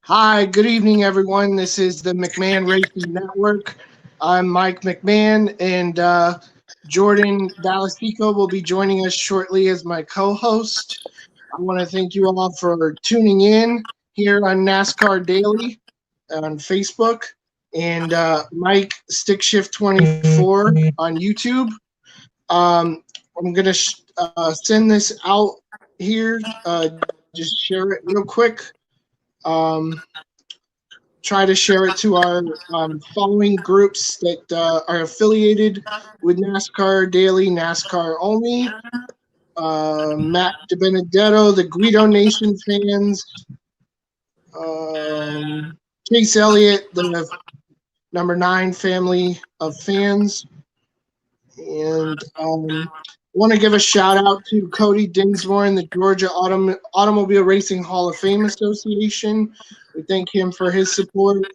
Hi, good evening, everyone. This is the McMahon Racing Network. I'm Mike McMahon, and Jordan Dalasico will be joining us shortly as my co-host. I want to thank you all for tuning in here on NASCAR Daily on Facebook, and Mike Stickshift 24 on YouTube. I'm going to send this out here. Just share it real quick. Try to share it to our following groups that are affiliated with NASCAR Daily, NASCAR Only, Matt DiBenedetto, the Guido Nation fans, Chase Elliott, the number 9 family of fans, and want to give a shout out to Cody Dinsmore and the Georgia Automobile Racing Hall of Fame Association. We thank him for his support.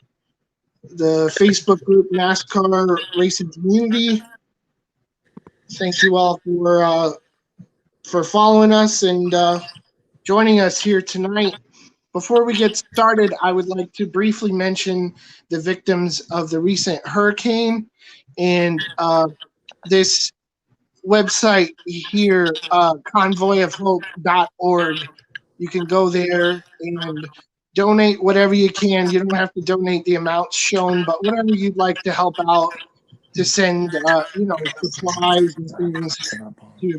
The Facebook group NASCAR Racing Community. Thank you all for following us and joining us here tonight. Before we get started, I would like to briefly mention the victims of the recent hurricane and this website here, convoyofhope.org. You can go there and donate whatever you can. You don't have to donate the amounts shown, but whatever you'd like to help out to send, supplies and things to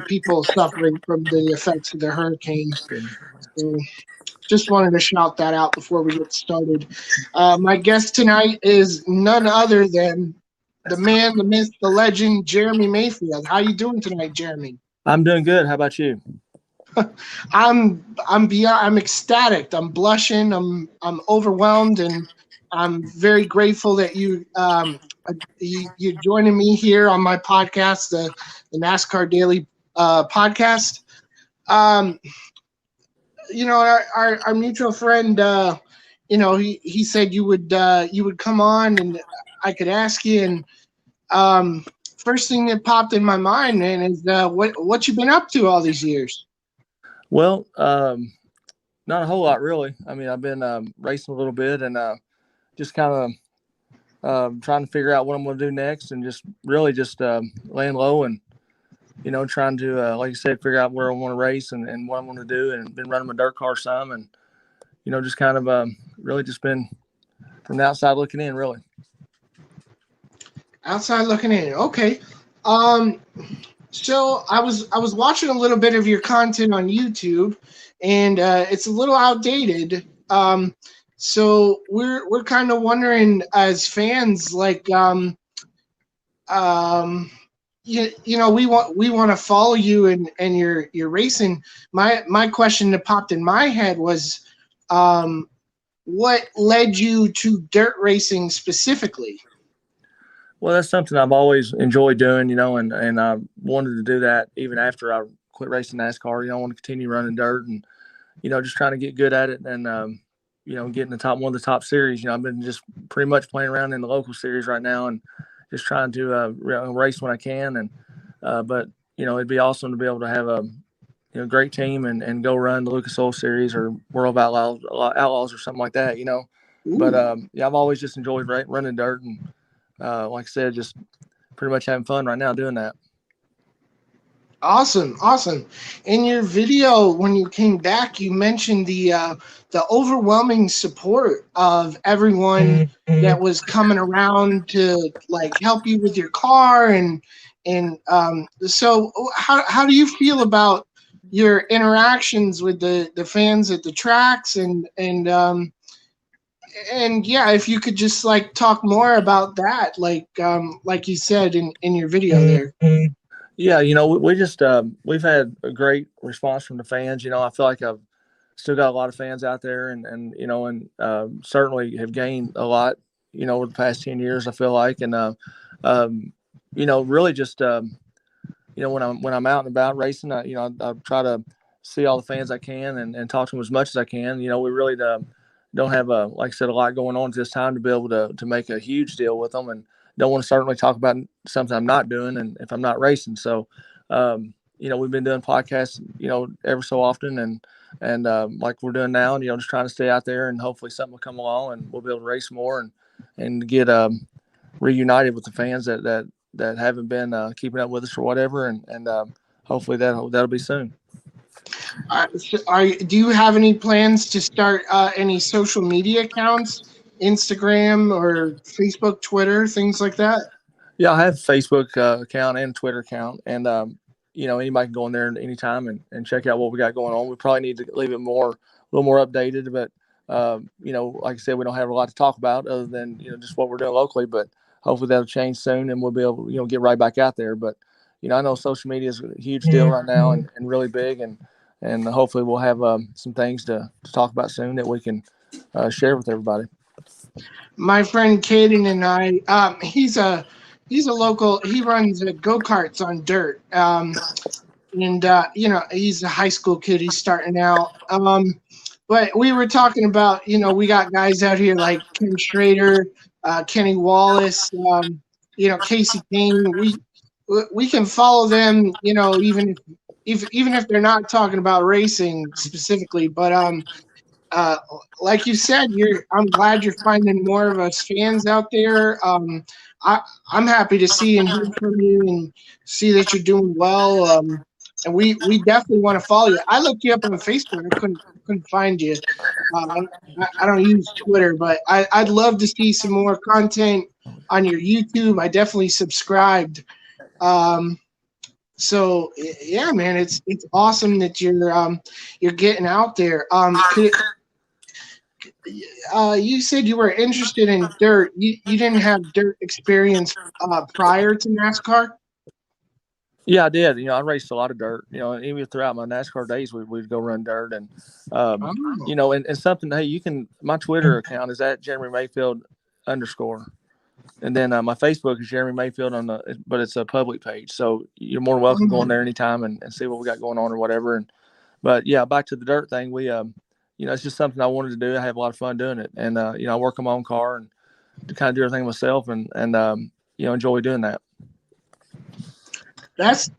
people suffering from the effects of the hurricane. So just wanted to shout that out before we get started. My guest tonight is none other than the man, the myth, the legend, Jeremy Mayfield. How you doing tonight, Jeremy? I'm doing good. How about you? I'm ecstatic. I'm blushing. I'm overwhelmed, and I'm very grateful that you're joining me here on my podcast, the NASCAR Daily podcast. Our mutual friend, he said you would come on and I could ask you. And first thing that popped in my mind, man, is what you been up to all these years. Well, not a whole lot, really. I mean, I've been racing a little bit and just kind of trying to figure out what I'm going to do next, and just really just laying low and, trying to, like you said, figure out where I want to race and what I'm going to do, and been running my dirt car some, and, just kind of really just been from the outside looking in, really. Outside looking in. Okay. So I was watching a little bit of your content on YouTube, and it's a little outdated. So we're kind of wondering as fans, like, we want to follow you and your racing. My question that popped in my head was, what led you to dirt racing specifically? Well, that's something I've always enjoyed doing, and I wanted to do that even after I quit racing NASCAR. I want to continue running dirt and, just trying to get good at it and, get in one of the top series. I've been just pretty much playing around in the local series right now and just trying to race when I can. And but it'd be awesome to be able to have a great team and go run the Lucas Oil Series or World of Outlaws or something like that. But I've always just enjoyed running dirt and. Like I said, just pretty much having fun right now doing that. Awesome. In your video, when you came back, you mentioned the overwhelming support of everyone that was coming around to like help you with your car, and so how do you feel about your interactions with the fans at the tracks and yeah, if you could just like talk more about that, like you said in your video there. Yeah, we just we've had a great response from the fans. I feel like I've still got a lot of fans out there, and certainly have gained a lot, over the past 10 years. I feel like, and really just when I'm out and about racing, I try to see all the fans I can and talk to them as much as I can. We really don't have like I said, a lot going on at this time to be able to make a huge deal with them, and don't want to certainly talk about something I'm not doing and if I'm not racing. So, we've been doing podcasts, ever so often, and like we're doing now, and just trying to stay out there, and hopefully something will come along, and we'll be able to race more and get reunited with the fans that haven't been keeping up with us or whatever, and hopefully that'll be soon. Do you have any plans to start any social media accounts, Instagram or Facebook, Twitter, things like that? Yeah, I have a Facebook account and a Twitter account, and anybody can go in there anytime and check out what we got going on. We probably need to leave it a little more updated, but like I said, we don't have a lot to talk about other than just what we're doing locally. But hopefully that'll change soon, and we'll be able to get right back out there. But I know social media is a huge deal right now and really big, and hopefully we'll have some things to talk about soon that we can share with everybody. My friend Caden and I, he's a local. He runs go-karts on dirt, and he's a high school kid. He's starting out. But we were talking about, we got guys out here like Ken Schrader, Kenny Wallace, Casey Kane. We can follow them, even if they're not talking about racing specifically. But like you said, I'm glad you're finding more of us fans out there. I'm happy to see and hear from you and see that you're doing well. And we definitely want to follow you. I looked you up on Facebook. I couldn't find you. I don't use Twitter, but I'd love to see some more content on your YouTube. I definitely subscribed. So yeah, man, it's awesome that you're getting out there. You said you were interested in dirt. You didn't have dirt experience prior to NASCAR? Yeah, I did. I raced a lot of dirt. Even throughout my NASCAR days, we'd go run dirt, and and something. Hey, my Twitter account is at Jeremy Mayfield _, and then my Facebook is Jeremy Mayfield but it's a public page, so you're more than welcome to go in there anytime and see what we got going on or whatever. But yeah, back to the dirt thing. We it's just something I wanted to do. I have a lot of fun doing it, and I work on my own car and kind of do everything myself, and enjoy doing that. That's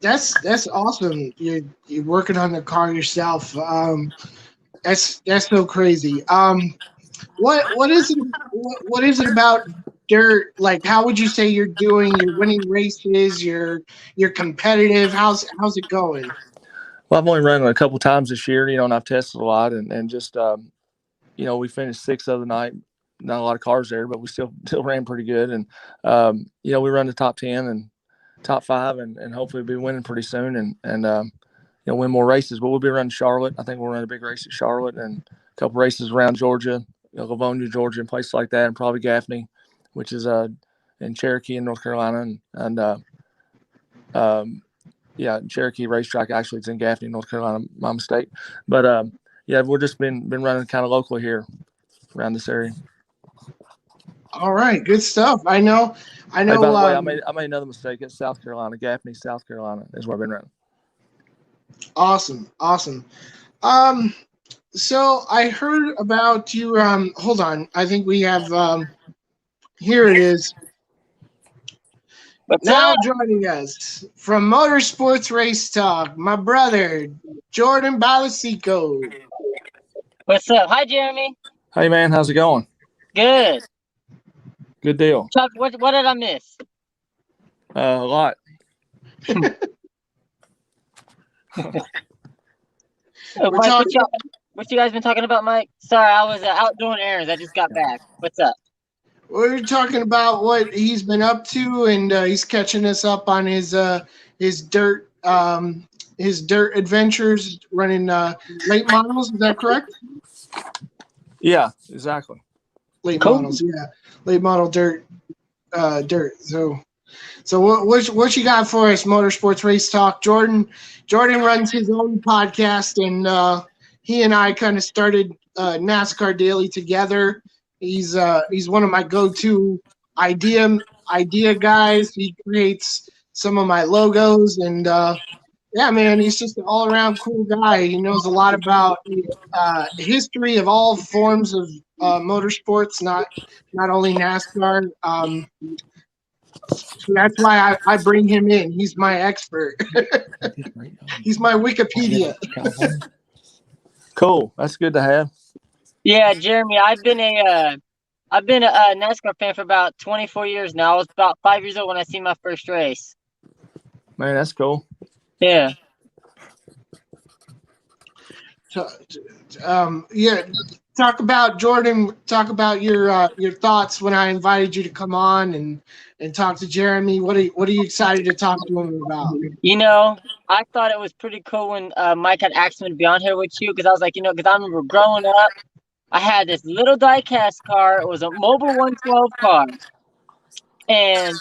awesome. You're working on the car yourself. That's so crazy. What is it about dirt? Like, how would you say you're doing? You're winning races. You're competitive. How's it going? Well, I've only run a couple times this year, and I've tested a lot, and just we finished 6th the other night. Not a lot of cars there, but we still ran pretty good, and we run the top 10 and top 5, and hopefully we'll be winning pretty soon, and win more races. But we'll be running Charlotte. I think we'll run a big race at Charlotte and a couple races around Georgia, Livonia, Georgia, and places like that, and probably Gaffney, which is in Cherokee in North Carolina, and Cherokee racetrack actually it's in Gaffney, North Carolina, my mistake. But we've just been running kind of locally here around this area. All right, good stuff. I know. Hey, by the way, I made another mistake. It's South Carolina, Gaffney, South Carolina is where I've been running. Awesome. So I heard about you. Hold on. I think we have. Here it is. What's now up? Joining us from Motorsports Race Talk, my brother Jordan Balasico. What's up? Hi, Jeremy. Hey, man, how's it going? Good. Good deal. Chuck, what did I miss? A lot. What you guys been talking about, Mike? Sorry, I was out doing errands. I just got back. What's up? We're talking about what he's been up to, and he's catching us up on his dirt adventures, running late models. Is that correct? Yeah, exactly. Late models, yeah, late model dirt. So what you got for us, Motorsports Race Talk? Jordan runs his own podcast, and he and I kind of started NASCAR Daily together. He's one of my go-to idea guys. He creates some of my logos, and yeah, man, he's just an all-around cool guy. He knows a lot about history of all forms of motorsports, not only NASCAR. So that's why I bring him in. He's my expert. He's my Wikipedia. Cool. That's good to have. Yeah, Jeremy, I've been a NASCAR fan for about 24 years now. I was about 5 years old when I seen my first race. Man, that's cool. Yeah. So, yeah. Talk about Jordan. Talk about your thoughts when I invited you to come on and talk to Jeremy. What are you excited to talk to him about? You know, I thought it was pretty cool when Mike had asked me to be on here with you because I was like, because I remember growing up, I had this little diecast car. It was a Mobile 112 car, and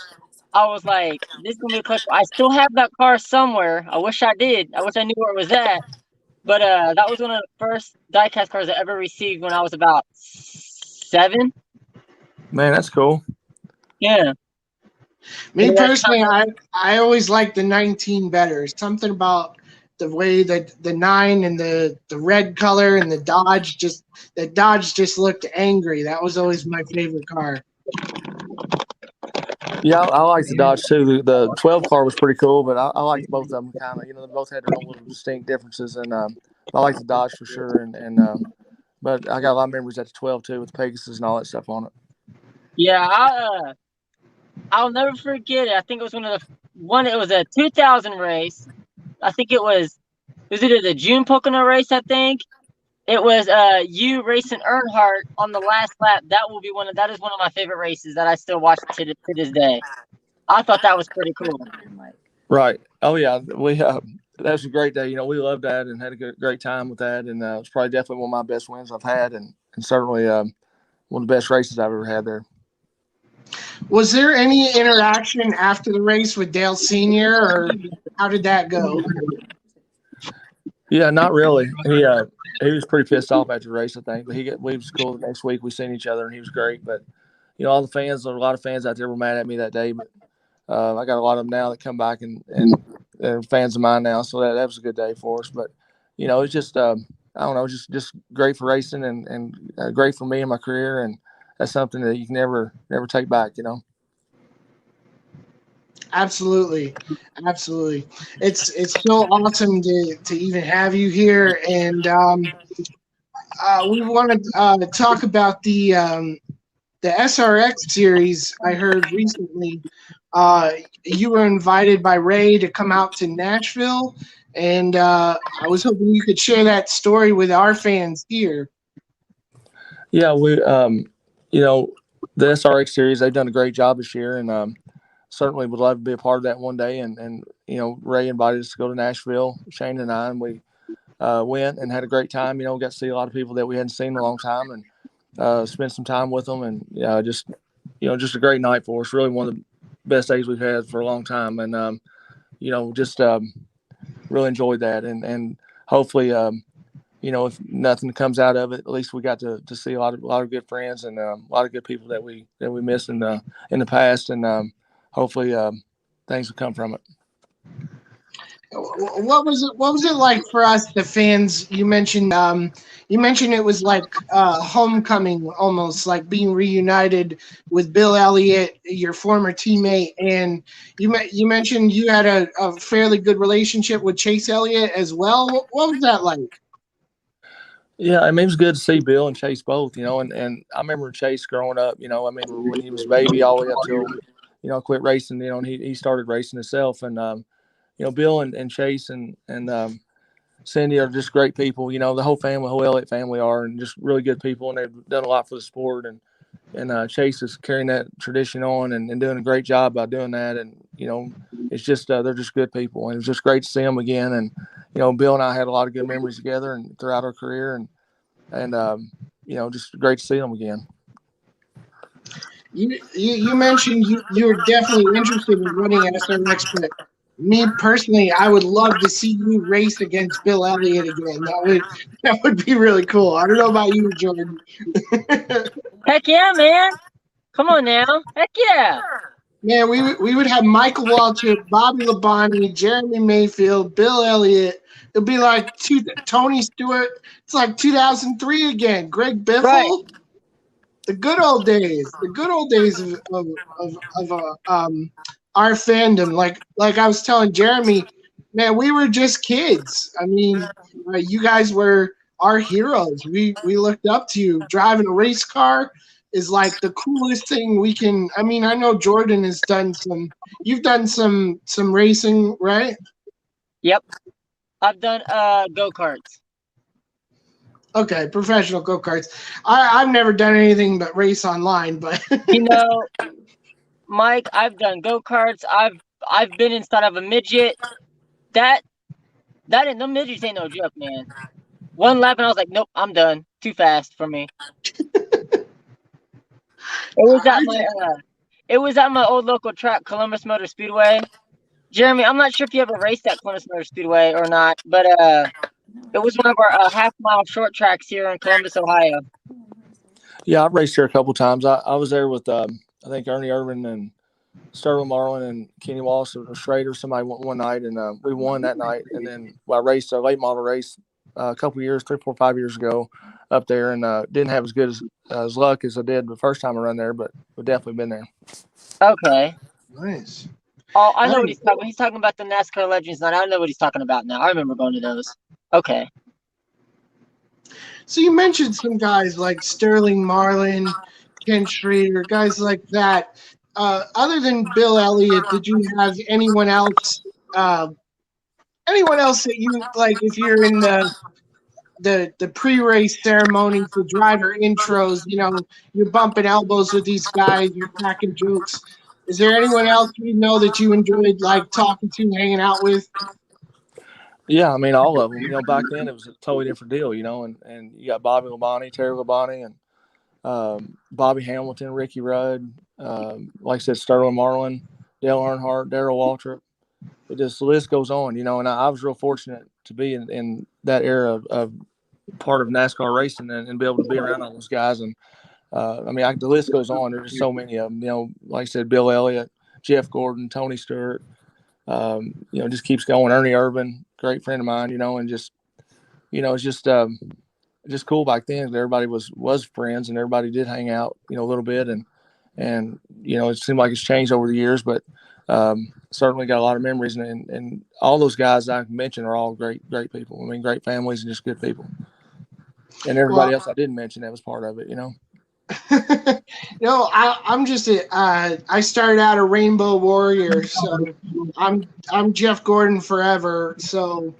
I was like, this is gonna be collectible. I still have that car somewhere. I wish I did. I wish I knew where it was at. But that was one of the first diecast cars I ever received when I was about 7. Man, that's cool. Yeah. Me personally, I always liked the 19 better. Something about the way that the 9 and the red color and the Dodge just looked angry. That was always my favorite car. Yeah, I like the Dodge too. The 12 car was pretty cool, but I liked both of them kind of. They both had their own little distinct differences, and I like the Dodge for sure. But I got a lot of memories at the 12 too, with Pegasus and all that stuff on it. Yeah, I'll never forget it. I think it was it was a 2000 race. I think it was either the June Pocono race, I think. It was you racing Earnhardt on the last lap. That is one of my favorite races that I still watch to this day. I thought that was pretty cool. Right. Oh yeah, that was a great day. We loved that and had a great time with that, and it was probably definitely one of my best wins I've had, and certainly one of the best races I've ever had there. Was there any interaction after the race with Dale Sr., or how did that go? Yeah, not really. He was pretty pissed off after the race, I think. But we was cool. The next week we seen each other, and he was great. But all the fans, a lot of fans out there were mad at me that day. But I got a lot of them now that come back and they're fans of mine now. So that was a good day for us. But it's just I don't know, just great for racing and great for me in my career, and that's something that you can never take back. Absolutely. It's so awesome to even have you here, and we want to talk about the SRX series. I heard recently you were invited by Ray to come out to Nashville, and I was hoping you could share that story with our fans here. Yeah, we the SRX series, they've done a great job this year, and certainly would love to be a part of that one day. And Ray invited us to go to Nashville, Shane and I, and we went and had a great time. Got to see a lot of people that we hadn't seen in a long time, and spent some time with them, and just a great night for us. Really one of the best days we've had for a long time, and just really enjoyed that, and hopefully if nothing comes out of it, at least we got to see a lot of good friends and a lot of good people that we missed in the past, and hopefully things will come from it. What was it like for us, the fans? You mentioned it was like homecoming, almost like being reunited with Bill Elliot, your former teammate, and you mentioned you had a fairly good relationship with Chase Elliott as well. What was that like? Yeah, I mean, it was good to see Bill and Chase both, and I remember Chase growing up, when he was a baby all the way up till, quit racing, and he started racing himself, and Bill and Chase and Cindy are just great people. The whole family, the whole Elliott family are, and just really good people, and they've done a lot for the sport, and Chase is carrying that tradition on and doing a great job by doing that, and it's just they're just good people, and it was just great to see them again, and Bill and I had a lot of good memories together and throughout our career, and just great to see them again. You mentioned you were definitely interested in running SRX, but me personally, I would love to see you race against Bill Elliott again. That would be really cool. I don't know about you, Jordan. Heck yeah, man! Come on now, heck yeah! Man, we would have Michael Waltrip, Bobby Labonte, Jeremy Mayfield, Bill Elliott. It'll be like Tony Stewart. It's like 2003 again. Greg Biffle. Right. the good old days, of our fandom. Like I was telling Jeremy, man, we were just kids. I mean, you guys were our heroes. We looked up to you. Driving a race car is like the coolest thing we can. I mean, I know Jordan has done some. You've done some racing, right? Yep. I've done go-karts. Okay, professional go-karts. I've never done anything but race online, but You know, Mike, I've done go-karts. I've been inside of a midget. That ain't no midgets ain't no joke, man. One lap and I was like, nope, I'm done. Too fast for me. It was at my old local track, Columbus Motor Speedway. Jeremy, I'm not sure if you ever raced at Columbus Motor Speedway or not, but it was one of our half-mile short tracks here in Columbus, Ohio. Yeah, I've raced here a couple times. I was there with I think Ernie Irvan and Sterling Marlin and Kenny Wallace or Schrader. Somebody went one night, and we won that night. And then I raced a late model race a couple years, 3, 4, 5 years ago up there, and didn't have as good as luck as I did the first time I run there, but we've definitely been there. Okay. nice. Oh, I know what he's talking about. He's talking about the NASCAR Legends Night. I know what he's talking about now. I remember going to those. Okay. So you mentioned some guys like Sterling Marlin, Ken Schrader, guys like that. Other than Bill Elliott, did you have anyone else? Anyone else that you like? If you're in the pre-race ceremonies, the driver intros, you know, you're bumping elbows with these guys, you're cracking jokes. Is there anyone else you know that you enjoyed like talking to, hanging out with? Yeah, I mean, all of them. You know, back then it was a totally different deal, you know, and you got Bobby Labonte, Terry Labonte, and Bobby Hamilton, Ricky Rudd, like I said, Sterling Marlin, Dale Earnhardt, Darrell Waltrip. It just, the list goes on, you know, and I was real fortunate to be in that era of part of NASCAR racing and be able to be around all those guys. And I mean, the list goes on. There's just so many of them, you know, like I said, Bill Elliott, Jeff Gordon, Tony Stewart, you know, just keeps going. Ernie Irvan, great friend of mine, you know, and just, you know, it's just cool back then. Everybody was friends and everybody did hang out, you know, a little bit. And, you know, it seemed like it's changed over the years, but certainly got a lot of memories. And all those guys I mentioned are all great people. I mean, great families and just good people. And everybody else I didn't mention that was part of it, you know. No, I'm just I started out a Rainbow Warrior, so I'm Jeff Gordon forever. So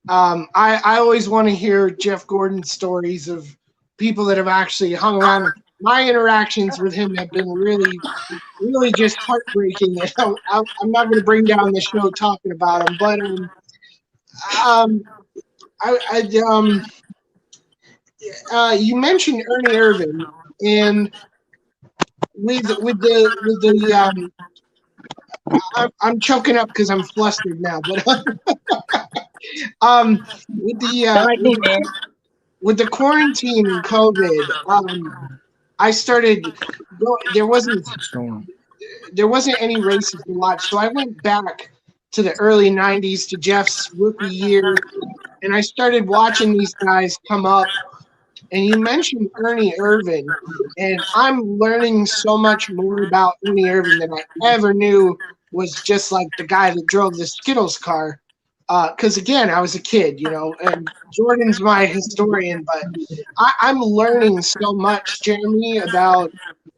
I always want to hear Jeff Gordon stories of people that have actually hung around. My interactions with him have been really, really just heartbreaking. I'm not going to bring down the show talking about him, but you mentioned Ernie Irvan, and I'm choking up because I'm flustered now, but with the quarantine and COVID, I started there wasn't any races to watch, so I went back to the early '90s to Jeff's rookie year, and I started watching these guys come up. And you mentioned Ernie Irvan, and I'm learning so much more about Ernie Irvan than I ever knew was just like the guy that drove the Skittles car. Because again, I was a kid, you know, and Jordan's my historian, but I'm learning so much, Jeremy, about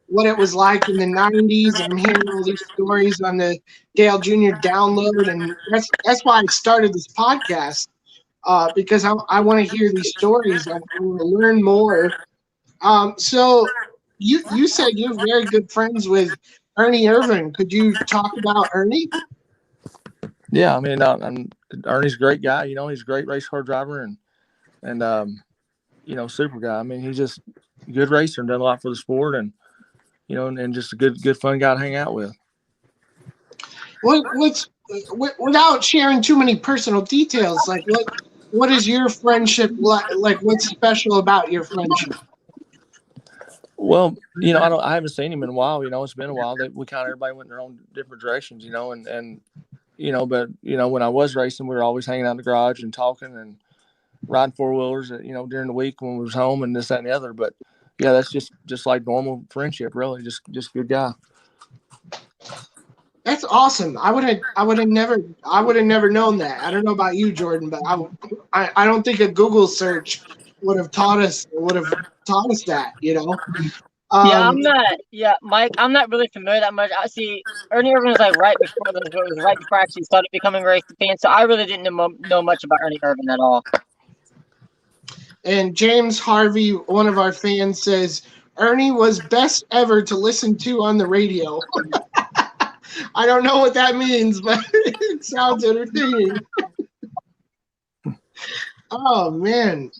what it was like in the '90s. I'm hearing all these stories on the Dale Jr. download, and that's why I started this podcast. Because I want to hear these stories. I want to learn more. So you said you're very good friends with Ernie Irvan. Could you talk about Ernie? Yeah, I mean, Ernie's a great guy. You know, he's a great race car driver and you know, super guy. I mean, he's just a good racer and done a lot for the sport, and you know, and just a good fun guy to hang out with. Without sharing too many personal details, like what is your friendship like? What's special about your friendship? Well, you know, I haven't seen him in a while. You know, it's been a while that we kind of everybody went in their own different directions. You know, and you know, but you know, when I was racing, we were always hanging out in the garage and talking and riding four wheelers. You know, during the week when we was home and this, that, and the other. But yeah, that's just like normal friendship, really. Just a good guy. That's awesome. I would have never known that. I don't know about you, Jordan, but I don't think a Google search would have taught us that, you know. Yeah, I'm not. Yeah, Mike, I'm not really familiar that much. I see Ernie Irvan was like right before this. It was right before I actually started becoming a racing fan, so I really didn't know much about Ernie Irvan at all. And James Harvey, one of our fans, says Ernie was best ever to listen to on the radio. I don't know what that means, but it sounds entertaining. Oh man.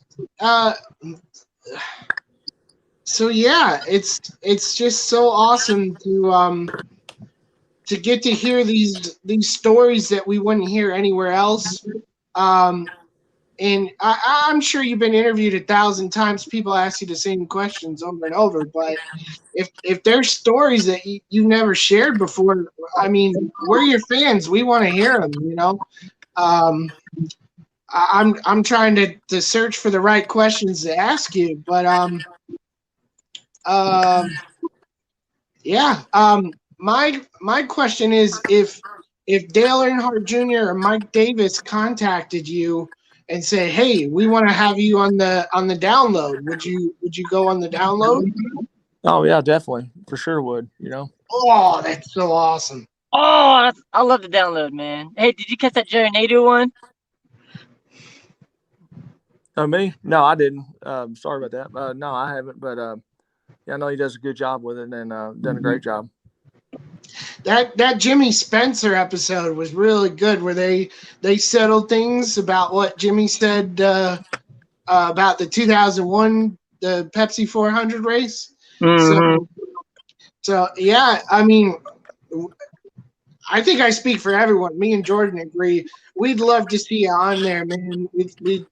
So yeah, it's just so awesome to get to hear these stories that we wouldn't hear anywhere else. And I'm sure you've been interviewed 1,000 times. People ask you the same questions over and over. But if there's stories that you've never shared before, I mean, we're your fans. We want to hear them. You know, I'm trying to search for the right questions to ask you. But yeah. My question is if Dale Earnhardt Jr. or Mike Davis contacted you and say, "Hey, we want to have you on the download," would you go on the download? Oh yeah, definitely, for sure would. You know. Oh, that's so awesome. Oh, I love the download, man. Hey, did you catch that Jerry Nadeau one? Oh, me? No, I didn't. Sorry about that. No, I haven't. But yeah, I know he does a good job with it and done a great job. That Jimmy Spencer episode was really good, where they settled things about what Jimmy said about the 2001 the Pepsi 400 race. Mm-hmm. So yeah, I mean, I think I speak for everyone. Me and Jordan agree. We'd love to see you on there, man. We'd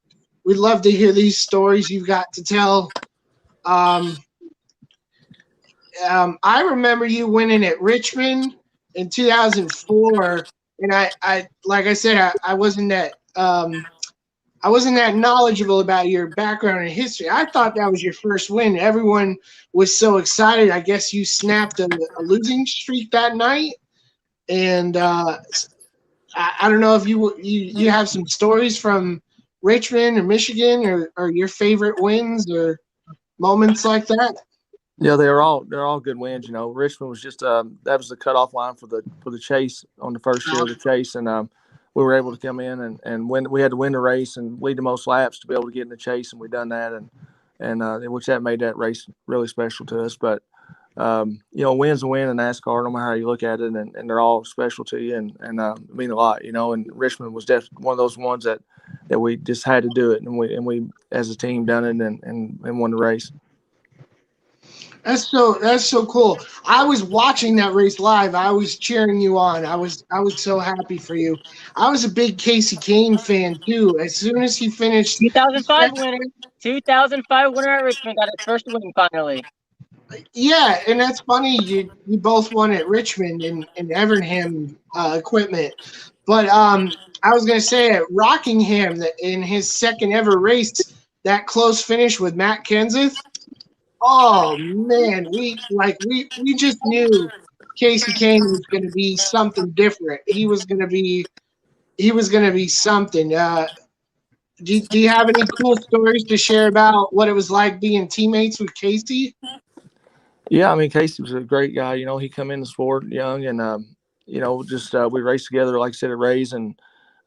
love to hear these stories you've got to tell. I remember you winning at Richmond in 2004, and I like I said, I wasn't that knowledgeable about your background and history. I thought that was your first win. Everyone was so excited. I guess you snapped a losing streak that night, and I don't know if you have some stories from Richmond or Michigan or your favorite wins or moments like that. Yeah, they're all good wins. You know, Richmond was just that was the cutoff line for the chase on the first year of the chase, and we were able to come in and win. We had to win the race and lead the most laps to be able to get in the chase, and we done that, and which that made that race really special to us. But you know, win's a win in NASCAR, no matter how you look at it, and they're all special to you and mean a lot. You know, and Richmond was definitely one of those ones that we just had to do it, and we as a team done it and won the race. That's so cool. I was watching that race live. I was cheering you on. I was so happy for you. I was a big Casey Kane fan too. As soon as he finished 2005 winner. 2005 winner at Richmond got his first win finally. Yeah, and that's funny. You both won at Richmond in Evernham equipment, but I was gonna say at Rockingham that in his second ever race, that close finish with Matt Kenseth. Oh man, we just knew Casey Kane was going to be something different. He was going to be something. Do you have any cool stories to share about what it was like being teammates with Casey? Yeah, I mean, Casey was a great guy. You know, he come in the sport young, and you know, just we raced together, like I said, at Rays, and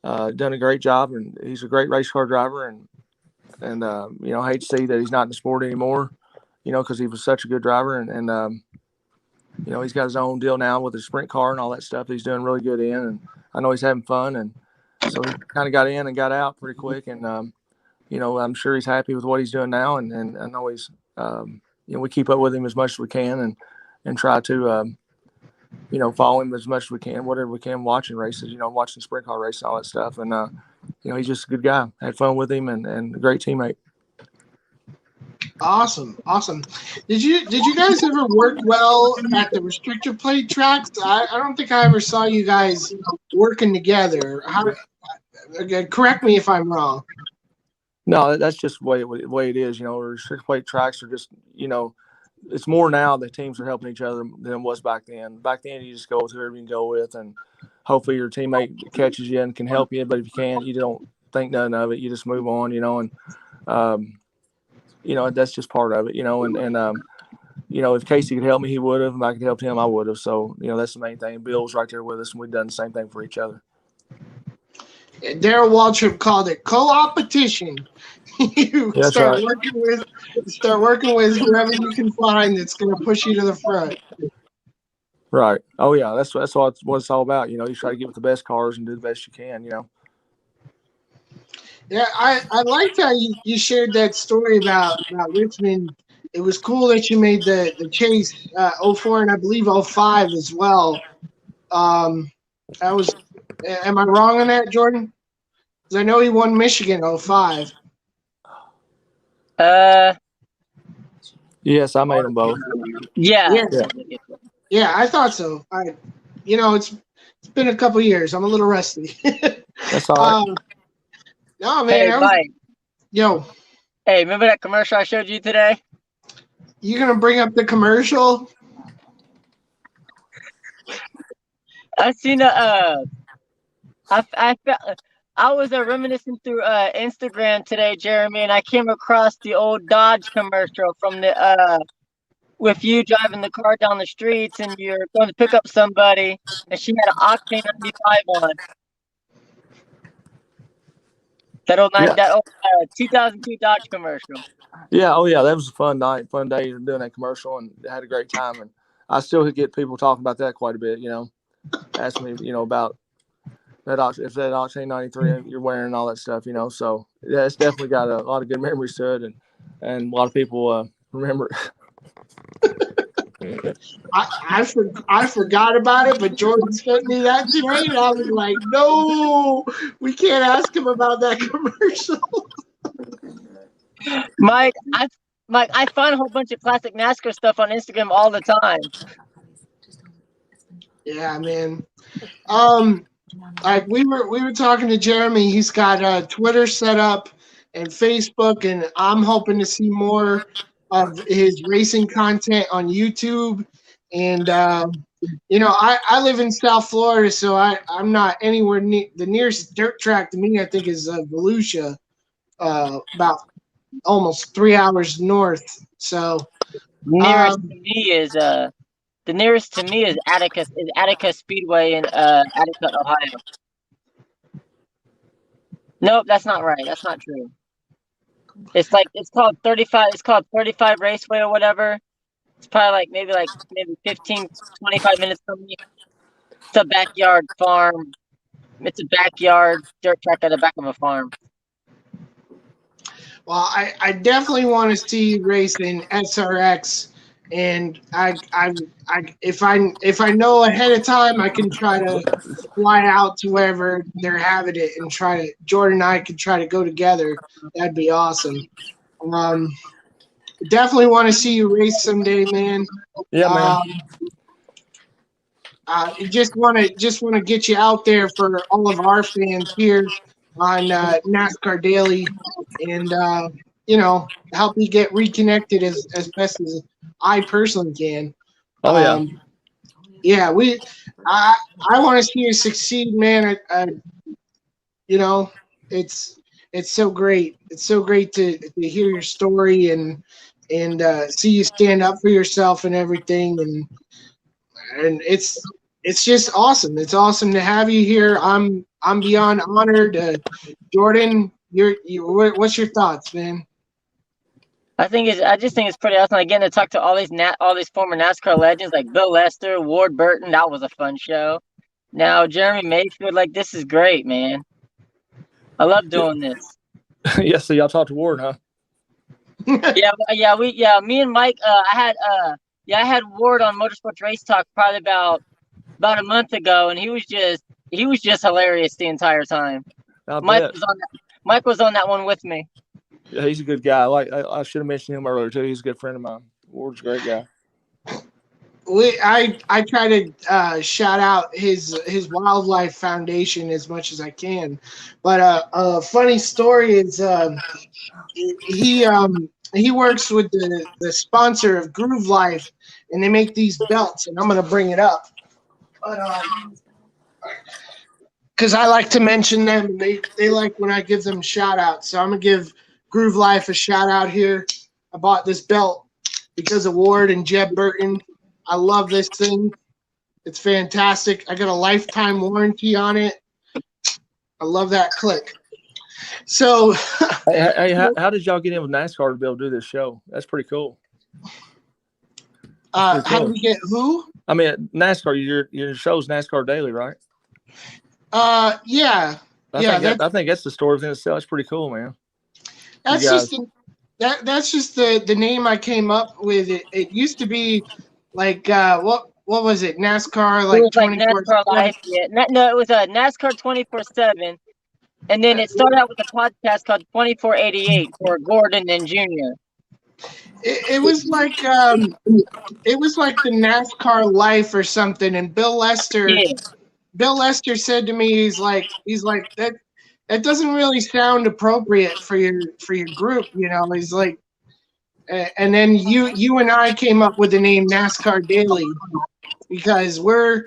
done a great job. And he's a great race car driver, and you know, I hate to see that he's not in the sport anymore. You know, because he was such a good driver, and you know, he's got his own deal now with his sprint car and all that stuff that he's doing really good in, and I know he's having fun, and so he kind of got in and got out pretty quick, and you know, I'm sure he's happy with what he's doing now, and I know he's you know, we keep up with him as much as we can, and try to you know, follow him as much as we can, whatever we can, watching races, you know, watching sprint car races and all that stuff, and you know, he's just a good guy. Had fun with him, and a great teammate. Awesome. Did you guys ever work well at the restrictor plate tracks? I don't think I ever saw you guys working together. Correct me if I'm wrong. No, that's just the way it is. Restricted weight tracks are just, it's more now that teams are helping each other than it was back then. Back then, you just go with whoever you can go with, and hopefully your teammate catches you and can help you. But if you can't, you don't think none of it. You just move on, and that's just part of it, if Casey could help me, he would have. If I could help him, I would have. So, that's the main thing. Bill's right there with us, and we've done the same thing for each other. Darrell Waltrip called it co-opetition. You That's start right. working with whoever you can find that's going to push you to the front. Right. Oh yeah, that's what it's all about. You try to get with the best cars and do the best you can. Yeah, I liked how you shared that story about Richmond. It was cool that you made the chase 04 and I believe 05 as well. That was. Am I wrong on that, Jordan? Because I know he won Michigan 05. Yes, I made them both. Yeah. Yeah, I thought so. It's been a couple years. I'm a little rusty. That's all right. No, man. Hey, Mike. Yo. Hey, remember that commercial I showed you today? You gonna bring up the commercial? I seen I was reminiscing through Instagram today, Jeremy, and I came across the old Dodge commercial from the with you driving the car down the streets and you're going to pick up somebody, and she had an Octane 95 on. That old 2002 Dodge commercial. Yeah. Oh yeah, that was a fun day doing that commercial, and had a great time. And I still get people talking about that quite a bit. Ask me, about that Octane 93 you're wearing and all that stuff. So yeah, it's definitely got a lot of good memories to it, and a lot of people remember it. I forgot about it, but Jordan sent me that today, and I was like, no, we can't ask him about that commercial. Mike, I find a whole bunch of classic NASCAR stuff on Instagram all the time. Yeah, man. Like we were talking to Jeremy. He's got Twitter set up and Facebook, and I'm hoping to see more of his racing content on YouTube. And I live in South Florida, so I'm not anywhere near the nearest dirt track to me. I think is Volusia, about almost 3 hours north. So the nearest to me is Attica Speedway in Attica, Ohio. Nope, that's not right. That's not true. It's called 35. It's called 35 Raceway or whatever. It's probably maybe 15, 25 minutes from me. It's a backyard farm. It's a backyard dirt track at the back of a farm. Well, I definitely want to see racing SRX, and if I know ahead of time, I can try to fly out to wherever they're having it and Jordan and I could try to go together. That'd be awesome. Definitely want to see you race someday, man. Yeah, man. Just want to get you out there for all of our fans here on NASCAR Daily, and help you get reconnected as best as I personally can. Oh yeah. Yeah, I want to see you succeed, man. It's so great. It's so great to hear your story and see you stand up for yourself and everything, and it's just awesome. It's awesome to have you here. I'm beyond honored. Jordan, what's your thoughts, man? I just think it's pretty awesome. Again, to talk to all these former NASCAR legends like Bill Lester, Ward Burton. That was a fun show. Now Jeremy Mayfield, this is great, man. I love doing this. Yeah, so y'all talked to Ward, huh? Me and Mike. I had Ward on Motorsports Race Talk probably about a month ago, and he was just hilarious the entire time. Mike was on that one with me. Yeah, he's a good guy. I should have mentioned him earlier too. He's a good friend of mine. Ward's a great guy. I try to shout out his wildlife foundation as much as I can, but a funny story is he works with the sponsor of Groove Life, and they make these belts, and I'm gonna bring it up, but because I like to mention them, and they like when I give them shout outs, so I'm gonna give Groove Life a shout out here. I bought this belt because of Ward and Jeb Burton. I love this thing. It's fantastic. I got a lifetime warranty on it. I love that click. So, hey, how did y'all get in with NASCAR to be able to do this show? That's pretty cool. How do we get who? I mean, NASCAR. Your show's NASCAR Daily, right? Yeah. I think that's the story within itself. That's pretty cool, man. That's just the name I came up with. It used to be like what was it? NASCAR It was like NASCAR Life. Yeah. No, it was a NASCAR 24/7, and then it started out with a podcast called 2488 for Gordon and Junior. It was like the NASCAR Life or something. And Bill Lester said to me, he's like that doesn't really sound appropriate for your group, you know. He's like, and then you and I came up with the name NASCAR Daily because we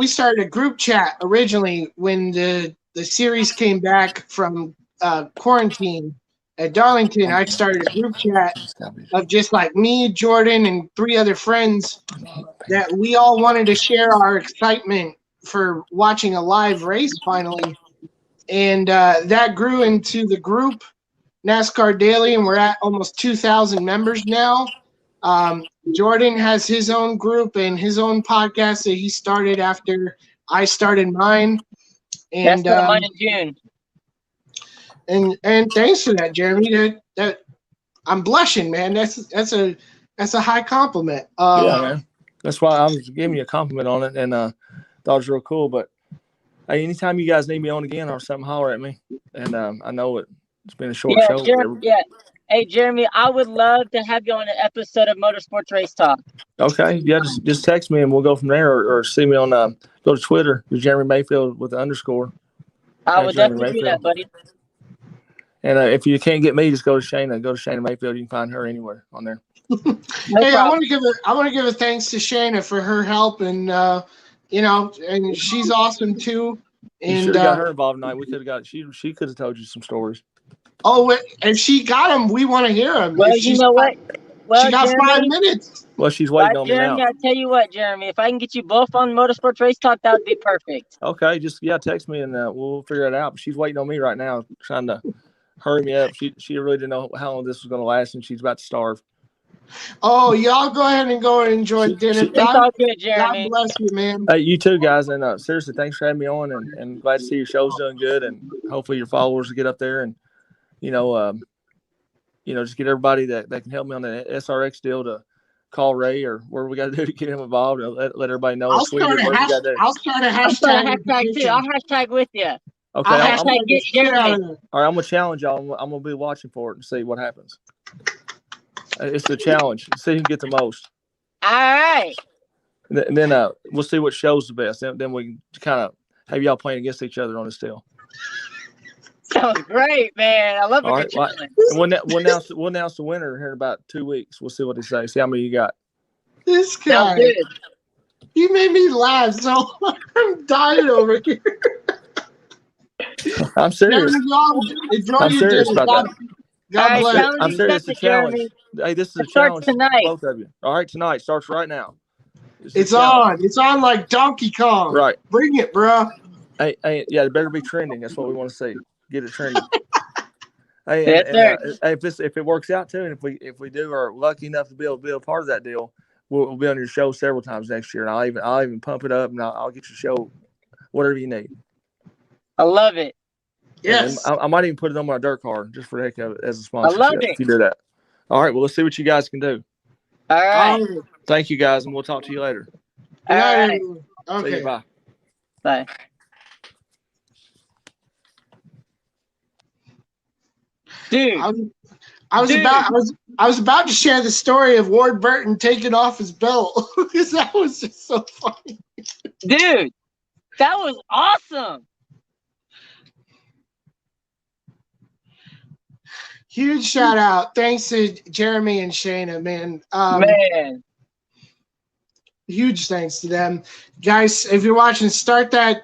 started a group chat originally when the series came back from quarantine at Darlington. I started a group chat of just like me, Jordan, and 3 other friends that we all wanted to share our excitement for watching a live race finally. And that grew into the group NASCAR Daily, and we're at almost 2,000 members now. Jordan has his own group and his own podcast that he started after I started mine. And mine in June. And thanks for that, Jeremy. That I'm blushing, man. That's a high compliment. Yeah, man. That's why I was giving you a compliment on it, and thought it was real cool. But hey, anytime you guys need me on again or something, holler at me. And I know it's been a short show. Hey, Jeremy, I would love to have you on an episode of Motorsports Race Talk. Okay. Yeah, just text me and we'll go from there, or see me on go to Twitter, Jeremy Mayfield with the _. I would definitely do that, buddy. And if you can't get me, just go to Shayna. Go to Shayna Mayfield. You can find her anywhere on there. Hey, I want to give a thanks to Shayna for her help, and and she's awesome too. And you should have got her involved tonight. We could have got she could have told you some stories. Oh, if she got them, we want to hear them. Well, you know what? Well, she got Jeremy, 5 minutes. Well, she's waiting on me now. I tell you what, Jeremy, if I can get you both on Motorsports Race Talk, that would be perfect. Okay, just text me and we'll figure it out. But she's waiting on me right now, trying to hurry me up. She really didn't know how long this was going to last, and she's about to starve. Oh, y'all go ahead and go and enjoy dinner. God bless you, man. Hey, you too, guys. And seriously, thanks for having me on, and glad to see your show's doing good, and hopefully your followers will get up there and just get everybody that can help me on the SRX deal to call Ray or whatever we got to do to get him involved, and let everybody know. I'll start a hashtag too. I'll hashtag with you. Okay. I'll hashtag get Jeremy. All right, I'm gonna challenge y'all. I'm gonna be watching for it and see what happens. It's a challenge. See who can get the most. All right. And then we'll see what show's the best. Then we can kind of have y'all playing against each other on this deal. Sounds great, man. I love it. All right. We'll announce the winner here in about 2 weeks. We'll see what they say. See how many you got. This guy. You made me laugh so I'm dying over here. I'm serious. I'm serious about that. God bless. I'm serious. It's a challenge. Hey, this is a challenge tonight. For both of you. All right, tonight starts right now. It's on. It's on like Donkey Kong. Right. Bring it, bro. Hey, it better be trending. That's what we want to see. Get it trending. Hey, if it works out too, and if we are lucky enough to be able to be a part of that deal, we'll be on your show several times next year, and I'll even pump it up, and I'll get your show whatever you need. I love it. Yes, I might even put it on my dirt car just for the heck of it as a sponsor. I love it. If you do that. All right. Well, let's see what you guys can do. All right. Thank you, guys, and we'll talk to you later. All right. Okay. See you, bye. Bye. Dude, I was I was about to share the story of Ward Burton taking off his belt because that was just so funny. Dude, that was awesome. Huge shout out. Thanks to Jeremy and Shayna, man. Man. Huge thanks to them. Guys, if you're watching, start that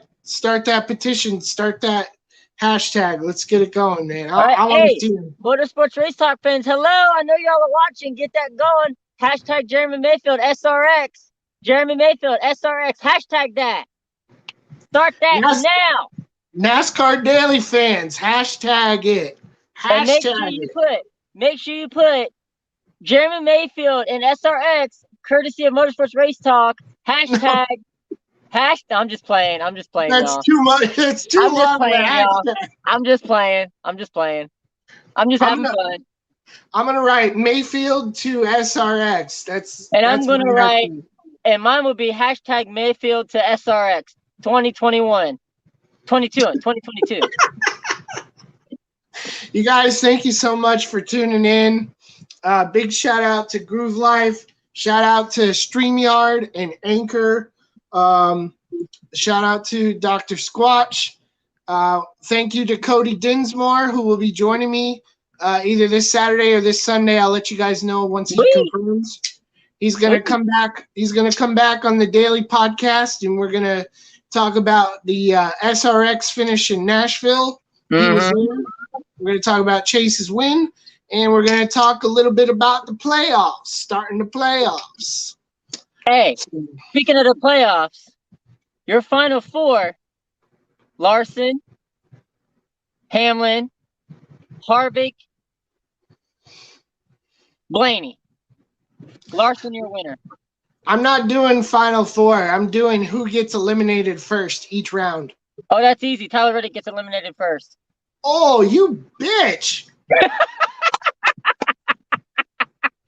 petition, start that hashtag. Let's get it going, man. I want to see them. Motorsports Race Talk fans, hello. I know y'all are watching. Get that going. Hashtag Jeremy Mayfield SRX. Jeremy Mayfield SRX. Hashtag that. Start that now. NASCAR Daily fans, hashtag it. And make sure you put Jeremy Mayfield and SRX, courtesy of Motorsports Race Talk. Hashtag. I'm just playing. That's y'all. too much. It's too long. I'm just playing. I'm just having fun. I'm gonna write Mayfield to SRX. I'm gonna write, and mine will be hashtag Mayfield to SRX 2021, 2022. You guys, thank you so much for tuning in. Big shout out to Groove Life. Shout out to StreamYard and Anchor. Shout out to Dr. Squatch. Thank you to Cody Dinsmore, who will be joining me either this Saturday or this Sunday. I'll let you guys know once he confirms. He's gonna come back. He's gonna come back on the daily podcast, and we're gonna talk about the SRX finish in Nashville. He was there. We're going to talk about Chase's win, and we're going to talk a little bit about the playoffs, starting the playoffs. Hey, speaking of the playoffs, your final four, Larson, Hamlin, Harvick, Blaney. Larson, your winner. I'm not doing final four. I'm doing who gets eliminated first each round. Oh, that's easy. Tyler Reddick gets eliminated first. Oh, you bitch.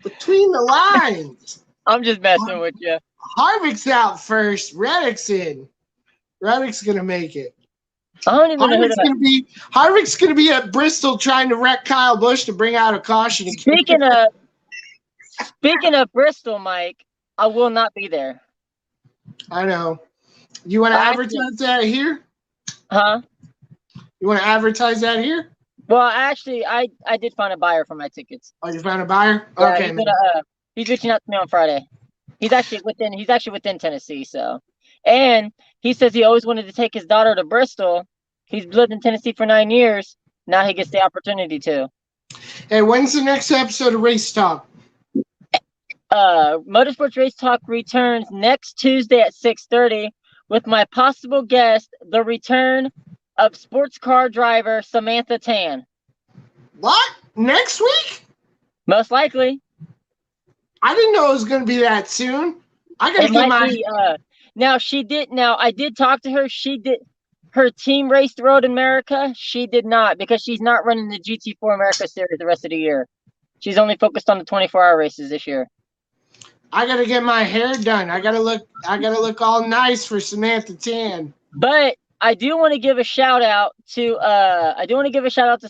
Between the lines. I'm just messing with you. Harvick's out first. Reddick's in. Reddick's going to make it. I don't even know who that. Harvick's going to be at Bristol trying to wreck Kyle Busch to bring out a caution. Speaking of Bristol, Mike, I will not be there. I know. You want to advertise that here? Huh? You want to advertise that here? Well, actually, I did find a buyer for my tickets. Oh, you found a buyer? Yeah, okay. He's reaching out to me on Friday. He's actually within Tennessee, so. And he says he always wanted to take his daughter to Bristol. He's lived in Tennessee for 9 years. Now he gets the opportunity to. Hey, when's the next episode of Race Talk? Motorsports Race Talk returns next Tuesday at 6:30 with my possible guest, the return of sports car driver Samantha Tan. What? Next week? Most likely. I didn't know it was going to be that soon. I got to get my... Now, I did talk to her. She did. Her team raced Road America. She did not, because she's not running the GT4 America Series the rest of the year. She's only focused on the 24-hour races this year. I got to get my hair done. I got to look all nice for Samantha Tan. But I do want to give a shout out to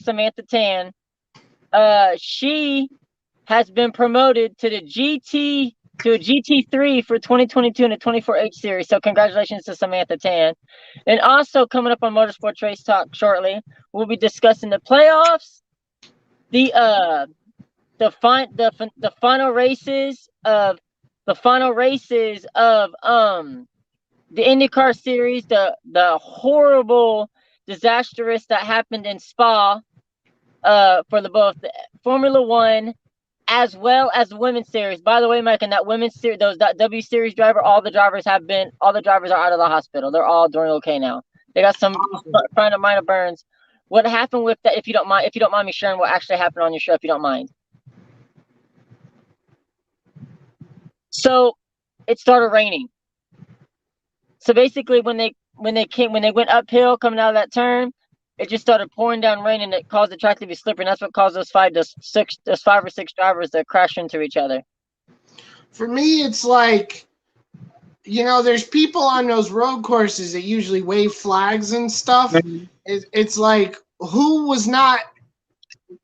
Samantha Tan. She has been promoted to the GT3 for 2022 in the 24H series. So congratulations to Samantha Tan. And also coming up on Motorsports Race Talk shortly, we'll be discussing the playoffs, the final races of the IndyCar series, the horrible, disastrous that happened in Spa for both the Formula One as well as the women's series. By the way, Mike, in that women's series, that W series driver, all the drivers are out of the hospital. They're all doing okay now. They got some minor burns. What happened with that? If you don't mind me sharing what actually happened on your show, if you don't mind. So it started raining. So basically, when they went uphill coming out of that turn, it just started pouring down rain, and it caused the track to be slippery. And that's what caused those five or six drivers to crash into each other. For me, it's like, there's people on those road courses that usually wave flags and stuff. Mm-hmm. It's like, who was not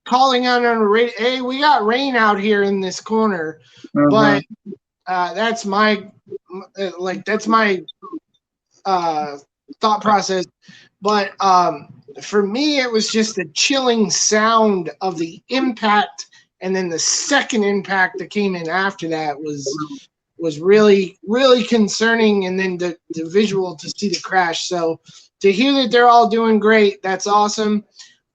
calling on a radio. Hey, we got rain out here in this corner, but that's my thought process. But for me, it was just the chilling sound of the impact, and then the second impact that came in after that was really, really concerning, and then the visual to see the crash. So to hear that they're all doing great, that's awesome.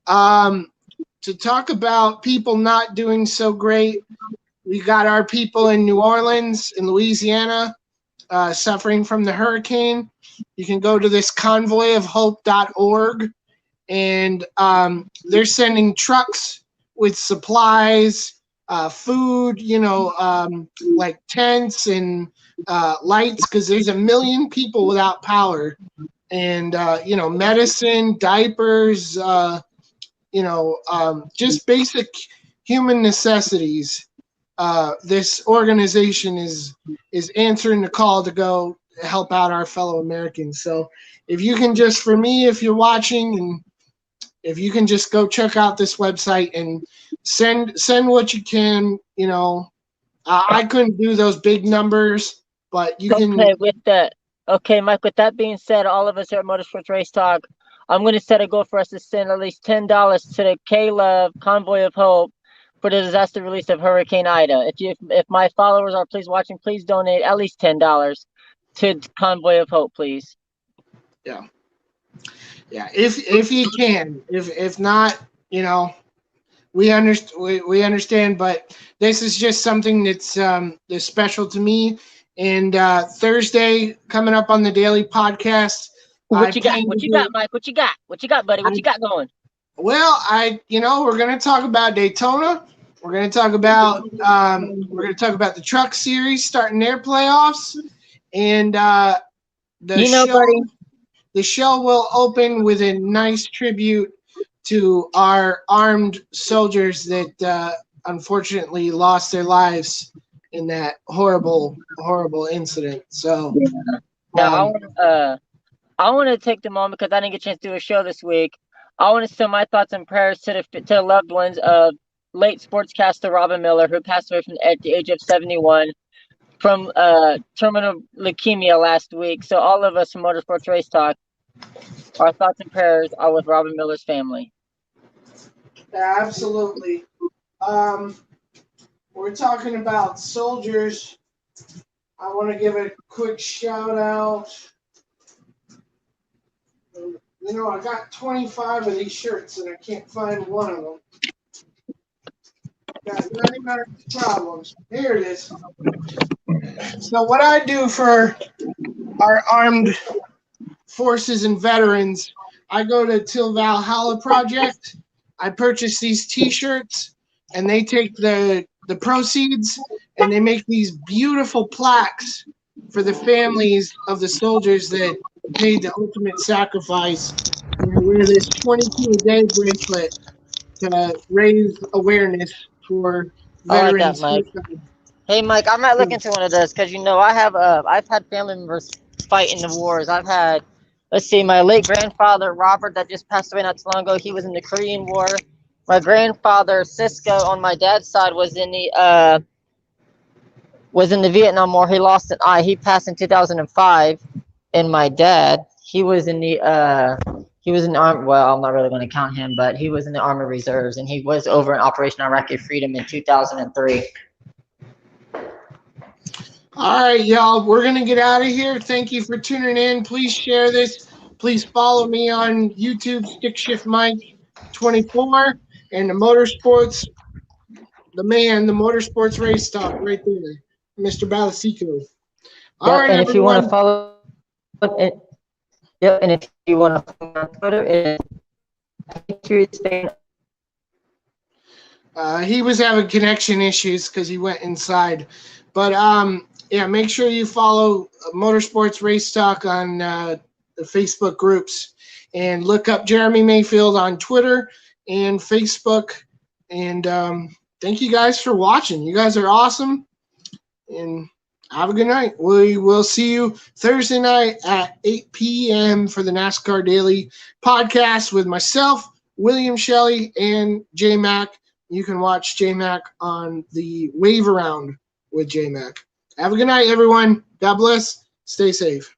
To talk about people not doing so great, we got our people in New Orleans, in Louisiana, suffering from the hurricane. You can go to this convoyofhope.org, and they're sending trucks with supplies, food, like tents and lights, because there's 1 million people without power, and medicine, diapers, just basic human necessities. This organization is answering the call to go help out our fellow Americans. So if you can just, for me, if you're watching, and if you can just go check out this website and send what you can, I couldn't do those big numbers, but you can. Okay, Mike, with that being said, all of us here at Motorsports Race Talk, I'm going to set a goal for us to send at least $10 to the K-Love Convoy of Hope for the disaster relief of Hurricane Ida. If my followers are please watching, please donate at least $10 to Convoy of Hope, please. Yeah, if you can. If not, we understand. But this is just something that's special to me. And Thursday coming up on the daily podcast. What you got, Mike? What you got, buddy? What you got going? Well, we're going to talk about Daytona. We're going to talk about the Truck Series starting their playoffs, and the show will open with a nice tribute to our armed soldiers that unfortunately lost their lives in that horrible incident. So now I want to take the moment, because I didn't get a chance to do a show this week. I want to send my thoughts and prayers to the loved ones of late sportscaster Robin Miller, who passed away at the age of 71 from terminal leukemia last week. So all of us from Motorsports Race Talk, our thoughts and prayers are with Robin Miller's family. Yeah, absolutely. We're talking about soldiers. I want to give a quick shout out. I got 25 of these shirts and I can't find one of them. Got 99 problems. Here it is. So what I do for our armed forces and veterans, I go to Till Valhalla Project. I purchase these T-shirts, and they take the proceeds and they make these beautiful plaques for the families of the soldiers that made the ultimate sacrifice. And I wear this 22-a-day bracelet to raise awareness for veterans. I like that, Mike. Hey, Mike, I might look into one of those, because I've had family members fight in the wars. I've had, my late grandfather Robert that just passed away not too long ago. He was in the Korean War. My grandfather Cisco on my dad's side was in the Vietnam War. He lost an eye. He passed in 2005. And my dad, he was in the army. Well, I'm not really going to count him, but he was in the Army Reserves, and he was over in Operation Iraqi Freedom in 2003. All right, y'all, we're going to get out of here. Thank you for tuning in. Please share this. Please follow me on YouTube, Stick Shift Mike 24, and the Motorsports, the Motorsports Race Talk right there, Mr. Balasico. All right, and everyone. if you want to follow, and if you want to follow on Twitter, it's Patriots fan. He was having connection issues because he went inside. But make sure you follow Motorsports Race Talk on the Facebook groups, and look up Jeremy Mayfield on Twitter and Facebook. And thank you guys for watching. You guys are awesome. And have a good night. We will see you Thursday night at 8 p.m. for the NASCAR Daily podcast with myself, William Shelley and J Mac. You can watch J Mac on the Wave Around with J Mac. Have a good night, everyone. God bless. Stay safe.